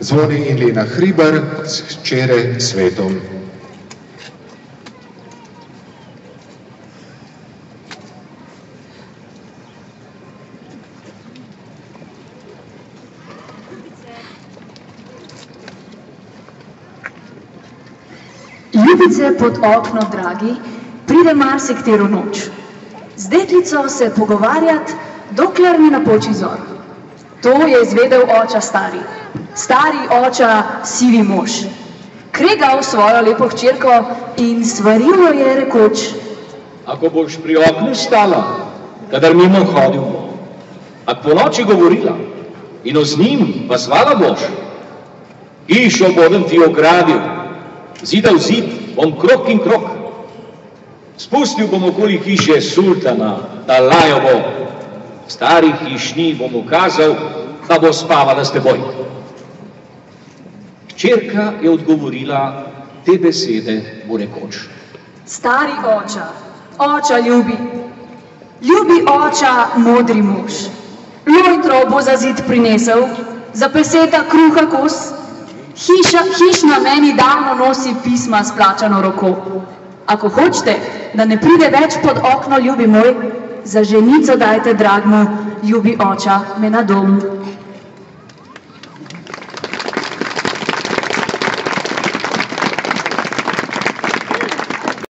Zvoni in Lena Hribar s hčere Svetom. Ljubice pod okno, dragi, pride marsiktero noč. Z deklico se pogovarjat, dokler ne napoči zor. To je izvedel oča stari. Stari oča, sivi mož. Kregal svojo lepo hčerko in svaril jo je rekoč: Ako boš pri oknu stala, kadar mimo hodil, ak po noči govorila in z njim pa zvala boš, hišo bodem ti ogradil, zida v zid bom krok in krok. Spustil bom okoli hiše sultana, da lajo bo. Stari hišni bom ukazal, da bo spavala s teboj. Hčerka je odgovorila te besede bo rekoč: Stari oča, oča ljubi, ljubi oča, modri mož. Lojtro bo za zid prinesel, za peseta kruha kos. Hišna meni davno nosi pisma s plačano roko. Ako hočete, da ne pride več pod okno, ljubi moj, za ženico dajte, dragmo, ljubi oča, me na dom.